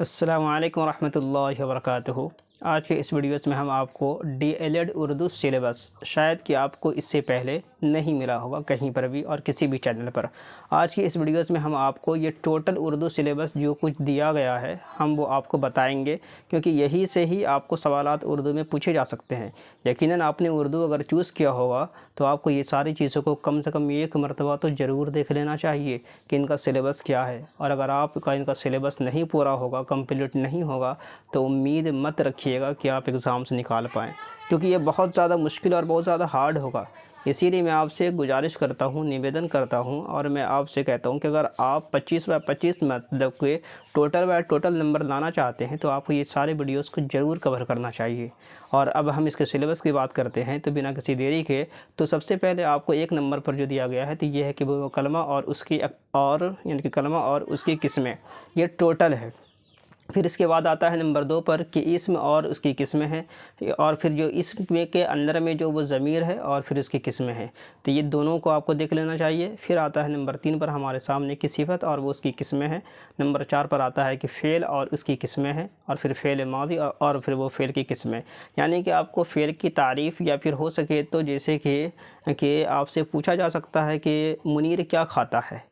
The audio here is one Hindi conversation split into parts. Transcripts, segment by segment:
अस्सलामु अलैकुम रहमतुल्लाहि व बरकातुहू। आज के इस वीडियोस में हम आपको डीएलएड उर्दू सिलेबस शायद कि आपको इससे पहले नहीं मिला होगा कहीं पर भी और किसी भी चैनल पर। आज की इस वीडियोस में हम आपको ये टोटल उर्दू सिलेबस जो कुछ दिया गया है हम वो आपको बताएंगे, क्योंकि यही से ही आपको सवालात उर्दू में पूछे जा सकते हैं। यकीनन आपने उर्दू अगर चूज़ किया होगा तो आपको ये सारी चीज़ों को कम से कम एक मरतबा तो ज़रूर देख लेना चाहिए कि इनका सिलेबस क्या है। और अगर आपका इनका सिलेबस नहीं पूरा होगा, कंप्लीट नहीं होगा, तो उम्मीद मत रखिएगा कि आप एग्ज़ाम से निकाल पाएँ, क्योंकि ये बहुत ज़्यादा मुश्किल और बहुत ज़्यादा हार्ड होगा। इसीलिए मैं आपसे गुजारिश करता हूँ, निवेदन करता हूँ और मैं आपसे कहता हूँ कि अगर आप 25 बाय 25 मतलब के टोटल बाय टोटल नंबर लाना चाहते हैं तो आपको ये सारे वीडियोस को ज़रूर कवर करना चाहिए। और अब हम इसके सिलेबस की बात करते हैं तो बिना किसी देरी के, तो सबसे पहले आपको एक नंबर पर जो दिया गया है तो ये है कि वो कलमा और उसकी यानी कि कलमा और उसकी किस्में, ये टोटल है। फिर इसके बाद आता है नंबर 2 पर कि इस्म और उसकी किस्में हैं, और फिर जो इस्म के अंदर में जो वो ज़मीर है और फिर उसकी किस्में हैं, तो ये दोनों को आपको देख लेना चाहिए। फिर आता है नंबर 3 पर हमारे सामने की सिफ़त और वो उसकी किस्में हैं। नंबर 4 पर आता है कि फ़ेल और उसकी किस्में हैं, और फिर फ़ेल माज़ी और फिर वो फ़ेल की किस्में। यानी कि आपको फ़ेल की तारीफ़ या फिर हो सके तो जैसे कि आपसे पूछा जा सकता है कि मुनीर क्या खाता है,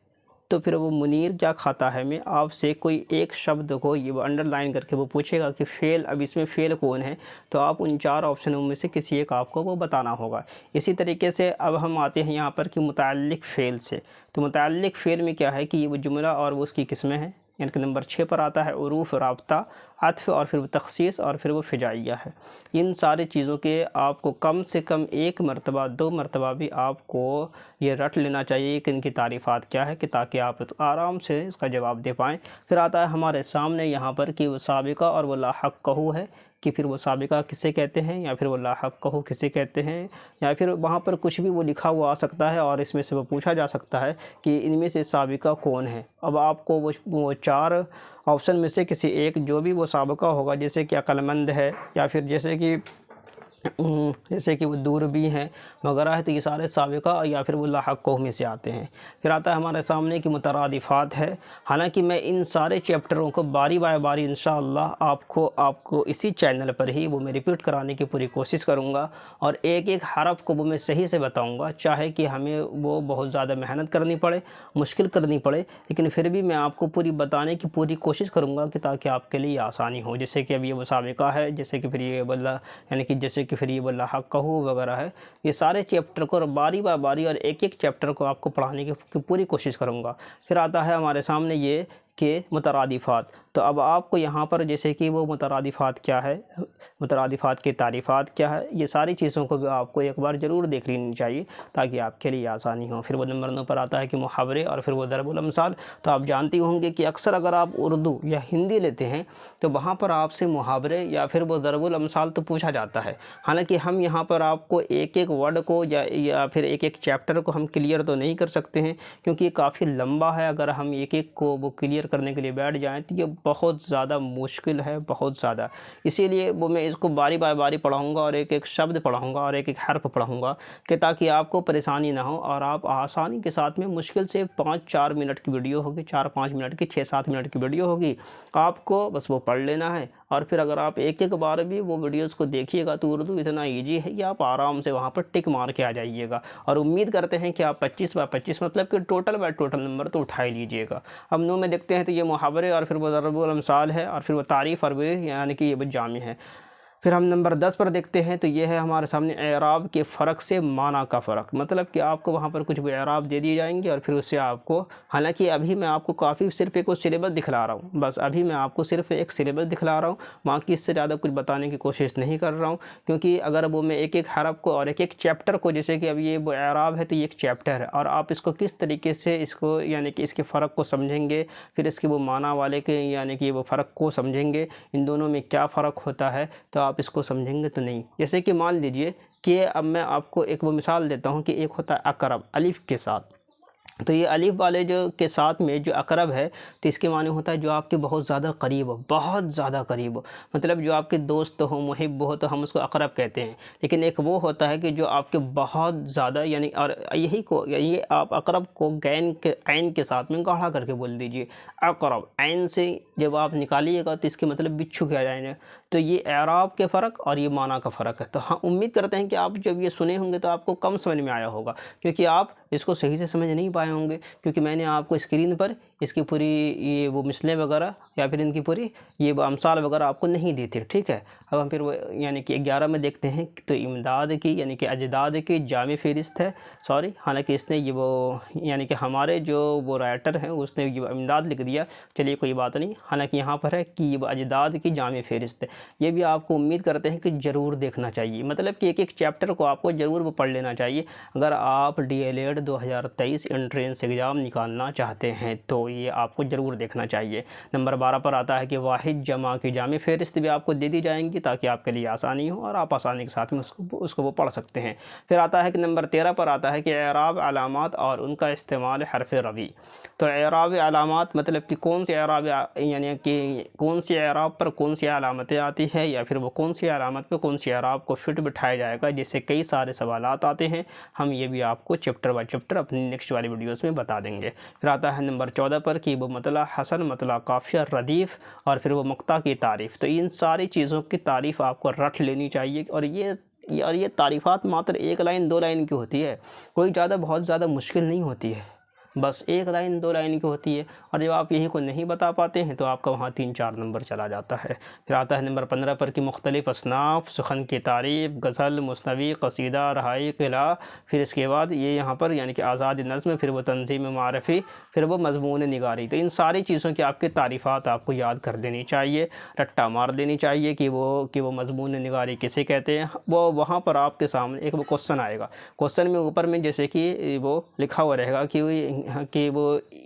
तो फिर वो मुनीर क्या खाता है में आपसे कोई एक शब्द को ये वो अंडरलाइन करके वो पूछेगा कि फ़ेल, अब इसमें फ़ेल कौन है, तो आप उन 4 ऑप्शनों में से किसी एक आपको वो बताना होगा। इसी तरीके से अब हम आते हैं यहाँ पर कि मुतअल्लिक़ फ़ेल से। तो मुतअल्लिक़ फ़ेल में क्या है कि ये वो जुमला और वो उसकी किस्में हैं। यानी कि नंबर 6 पर आता है उरूफ़, राब्ता, अत्फ़ और फिर वो तख़सीस और फिर वो फ़िजाइया है। इन सारी चीज़ों के आपको कम से कम 1 मरतबा 2 मरतबा भी आपको ये रट लेना चाहिए कि इनकी तारीफ़ात क्या है, कि ताकि आप आराम से इसका जवाब दे पाएँ। फिर आता है हमारे सामने यहाँ पर कि वो साबिक़ा और वो लाहिक़हू है, कि फिर वो साबिक़ा किसे कहते हैं या फिर वो लाहिक़हू किसे कहते हैं, या फिर वहाँ पर कुछ भी वो लिखा हुआ आ सकता है और इसमें से वो पूछा जा सकता है कि इनमें से साबिक़ा कौन है। अब आपको वो 4 ऑप्शन में से किसी एक, जो भी वो साबिक़ा होगा, जैसे कि अक्लमंद है या फिर जैसे कि वो दूरबीन है वगैरह है, तो ये सारे साबिक़ा या फिर वो लाहिक़हू में से आते हैं। फिर आता है हमारे सामने कि मुतरादिफ़ात है। हालांकि मैं इन सारे चैप्टरों को बारी बाय बारी इंशाअल्लाह आपको इसी चैनल पर ही वो मैं रिपीट कराने की पूरी कोशिश करूँगा, और एक एक हरफ़ को वो मैं सही से बताऊँगा, चाहे कि हमें वो बहुत ज़्यादा मेहनत करनी पड़े, मुश्किल करनी पड़े, लेकिन फिर भी मैं आपको पूरी बताने की पूरी कोशिश करूँगा कि ताकि आपके लिए आसानी हो। जैसे कि अब ये वो साबिक़ा है, जैसे कि फिर ये बल्ला, यानी कि जैसे कि फिर ये लाहिक़हू वगैरह है। ये सारे चैप्टर को बारी बार बारी और एक एक चैप्टर को आपको पढ़ाने की पूरी कोशिश करूँगा। फिर आता है हमारे सामने ये कि मुतरादिफ़ात। तो अब आपको यहाँ पर जैसे कि वो मुतरादिफ़ात क्या है, मुतरादिफ़ात की तारीफ़ात क्या है, ये सारी चीज़ों को भी आपको एक बार ज़रूर देख लेनी चाहिए ताकि आपके लिए आसानी हो। फिर वो नंबर 9 पर आता है कि मुहावरे और फिर वो दरबुल अमसाल। तो आप जानती होंगे कि अक्सर अगर आप उर्दू या हिंदी लेते हैं तो वहाँ पर आपसे मुहावरे या फिर वो दरबुल अमसाल तो पूछा जाता है। हालांकि हम यहाँ पर आपको एक एक वर्ड को या फिर एक एक चैप्टर को हम क्लियर तो नहीं कर सकते हैं, क्योंकि ये काफ़ी लंबा है। अगर हम एक एक को वो क्लियर करने के लिए बैठ जाएं तो ये बहुत ज़्यादा मुश्किल है, बहुत ज़्यादा। इसीलिए वो मैं इसको बारी बाय बारी पढ़ाऊँगा और एक एक शब्द पढ़ाऊँगा और एक एक हर्फ पढ़ाऊँगा, कि ताकि आपको परेशानी ना हो और आप आसानी के साथ में, मुश्किल से 5-4 मिनट की वीडियो होगी, 4-5 मिनट की, 6-7 मिनट की वीडियो होगी, आपको बस वो पढ़ लेना है। और फिर अगर आप एक एक बार भी वो वीडियोज़ को देखिएगा तो उर्दू इतना ईजी है कि आप आराम से वहाँ पर टिक मार के आ जाइएगा। और उम्मीद करते हैं कि आप 25 बाय 25 मतलब कि टोटल बाय टोटल नंबर तो उठा ही लीजिएगा। अब नो में देखते हैं तो ये मुहावरे और फिर वो दरबुल अमसाल है और फिर वो तारीफ़ और वे यानी कि ये वो जामी है। फिर हम नंबर 10 पर देखते हैं तो ये है हमारे सामने एराब के फ़र्क से माना का फ़र्क। मतलब कि आपको वहाँ पर कुछ भी एराब दे दिए जाएंगे और फिर उससे आपको, हालांकि अभी मैं आपको काफ़ी सिर्फ एक सिलेबस दिखला रहा हूँ, बस अभी मैं आपको सिर्फ एक सिलेबस दिखला रहा हूँ, बाकी इससे ज़्यादा कुछ बताने की कोशिश नहीं कर रहा हूँ। क्योंकि अगर वो मैं एक एक हरफ को और एक एक चैप्टर को, जैसे कि अब ये वो एराब है तो ये एक चैप्टर है और आप इसको किस तरीके से इसको यानी कि इसके फ़र्क को समझेंगे, फिर इसके वो माना वाले के यानी कि वो फ़र्क को समझेंगे, इन दोनों में क्या फ़र्क होता है, तो आप इसको समझेंगे तो नहीं। जैसे कि मान लीजिए कि अब मैं आपको एक वो मिसाल देता हूँ कि एक होता है अकरब अलिफ के साथ, तो ये अलिफ वाले जो के साथ में जो अकरब है, तो इसके माने होता है जो आपके बहुत ज़्यादा करीब हो, बहुत ज़्यादा करीब हो, मतलब जो आपके दोस्त हो, मुहिब हो, तो हम उसको अकरब कहते हैं। लेकिन एक वो होता है कि जो आपके बहुत ज़्यादा यानी, और यही को ये आप अकरब को गैन के ऐन के साथ में गाढ़ा करके बोल दीजिए। अकरब ऐन से जब आप निकालिएगा तो इसके मतलब बिच्छू के आ जाएंगे। तो ये एराब के फ़र्क और ये माना का फ़र्क है। तो हाँ, उम्मीद करते हैं कि आप जब ये सुने होंगे तो आपको कम समझ में आया होगा, क्योंकि आप इसको सही से समझ नहीं पाए होंगे, क्योंकि मैंने आपको स्क्रीन पर इसकी पूरी ये वो मिसलें वगैरह या फिर इनकी पूरी ये वो अमसाल वगैरह आपको नहीं दी थी। ठीक है, अब हम फिर वो यानी कि 11 में देखते हैं। तो इमदाद की यानी कि अजदाद की जामी फ़हरिस्त है, सॉरी, हालांकि इसने ये वो यानी कि हमारे जो वो राइटर हैं उसने ये इमदाद लिख दिया, चलिए कोई बात नहीं। हालांकि यहाँ पर है कि ये वो अजदाद की जामी फ़हरिस्त है। ये भी आपको उम्मीद करते हैं कि ज़रूर देखना चाहिए, मतलब कि एक एक चैप्टर को आपको ज़रूर वो पढ़ लेना चाहिए अगर आप DLED 2023 एंट्रेंस एग्ज़ाम निकालना चाहते हैं, तो ये आपको ज़रूर देखना चाहिए। नंबर 12 पर आता है कि वाहिद जमा की जामी फ़हरिस्त भी आपको दे दी जाएंगी ताकि आपके लिए आसानी हो और आप आसानी के साथ में उसको वो पढ़ सकते हैं। फिर आता है कि नंबर 13 पर आता है कि एराब अलामात और उनका इस्तेमाल हरफ रवी। तो एराब अलामात मतलब कि कौन सी एराब यानी कि कौन सी एराब पर कौन सी अलामतें आती है, या फिर वो कौन सी अलामत पर कौन सी एराब को फिट बिठाया जाएगा, जिससे कई सारे सवालात आते हैं। हम ये भी आपको चैप्टर बाय चैप्टर अपनी नेक्स्ट वाली वीडियोस में बता देंगे। फिर आता है नंबर 14 पर कि वो मतला हसन, मतला काफिया, रदीफ़ और फिर वो मक्ता की तारीफ़। तो इन सारी चीज़ों की तारीफ़ आपको रट लेनी चाहिए, और ये तारीफ़ात मात्र 1 लाइन 2 लाइन की होती है, कोई बहुत ज़्यादा मुश्किल नहीं होती है, बस 1 लाइन 2 लाइन की होती है। और जब आप यही को नहीं बता पाते हैं तो आपका वहाँ 3-4 नंबर चला जाता है। फिर आता है नंबर 15 पर कि मुख्तलिफ़ असनाफ़, सुखन की तारीफ़, गज़ल, मुस्नवी, क़सीदा, रहाई, क़िला। फिर इसके बाद ये यहाँ पर यानी कि आज़ाद नज़्म, फिर वो तंज़ीम मारफ़ी, फिर वो मज़मून निगारी। तो इन सारी चीज़ों की आपकी तारीफ़ात आपको याद कर देनी चाहिए, रट्टा मार देनी चाहिए कि वो मज़मून निगारी किसे कहते हैं। वो वहाँ पर आपके सामने एक वो क्वेश्चन आएगा, क्वेश्चन में ऊपर में जैसे कि वो लिखा हुआ रहेगा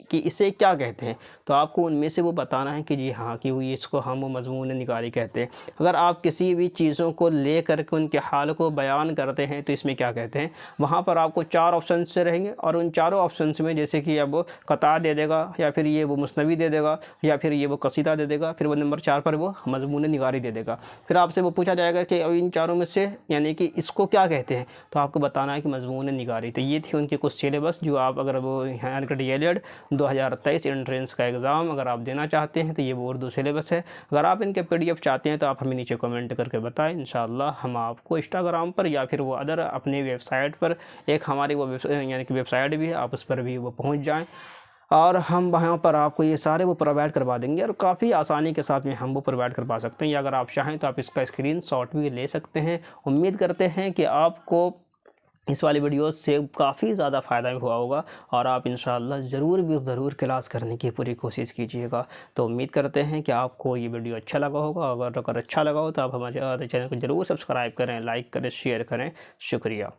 कि इसे क्या कहते हैं, तो आपको उनमें से वो बताना है कि जी हाँ, कि वो इसको हम वो मज़मून निगारी कहते हैं। अगर आप किसी भी चीज़ों को ले कर के उनके हाल को बयान करते हैं तो इसमें क्या कहते हैं, वहाँ पर आपको 4 ऑप्शन से रहेंगे, और उन चारों ऑप्शन में जैसे कि अब वो कता दे देगा, या फिर ये वो मुस्नवी दे देगा, या फिर ये वो कसीदा दे देगा, फिर वो नंबर 4 पर वो मज़मून निगारी दे देगा। फिर आपसे वो पूछा जाएगा कि अब इन चारों में से यानी कि इसको क्या कहते हैं, तो आपको बताना है कि मज़मून निगारी। तो ये थी उनके कुछ सिलेबस, जो आप अगर वो DLED 2023 एंट्रेंस का एग्ज़ाम अगर आप देना चाहते हैं तो ये वो उर्दू सिलेबस है। अगर आप इनके PDF चाहते हैं तो आप हमें नीचे कमेंट करके बताएं, इंशाअल्लाह हम आपको इंस्टाग्राम पर या फिर वो अदर अपने वेबसाइट पर, एक हमारी वो यानी कि वेबसाइट भी है, आप उस पर भी वो पहुंच जाएं, और हम वहाँ पर आपको ये सारे वो प्रोवाइड करवा देंगे, और काफ़ी आसानी के साथ में हम वो प्रोवाइड करवा सकते हैं। या अगर आप चाहें तो आप इसका स्क्रीनशॉट भी ले सकते हैं। उम्मीद करते हैं कि आपको इस वाली वीडियो से काफ़ी ज़्यादा फ़ायदा हुआ होगा, और आप इंशाअल्लाह ज़रूर क्लास करने की पूरी कोशिश कीजिएगा। तो उम्मीद करते हैं कि आपको ये वीडियो अच्छा लगा होगा। अगर अच्छा लगा हो तो आप हमारे चैनल को ज़रूर सब्सक्राइब करें, लाइक करें, शेयर करें। शुक्रिया।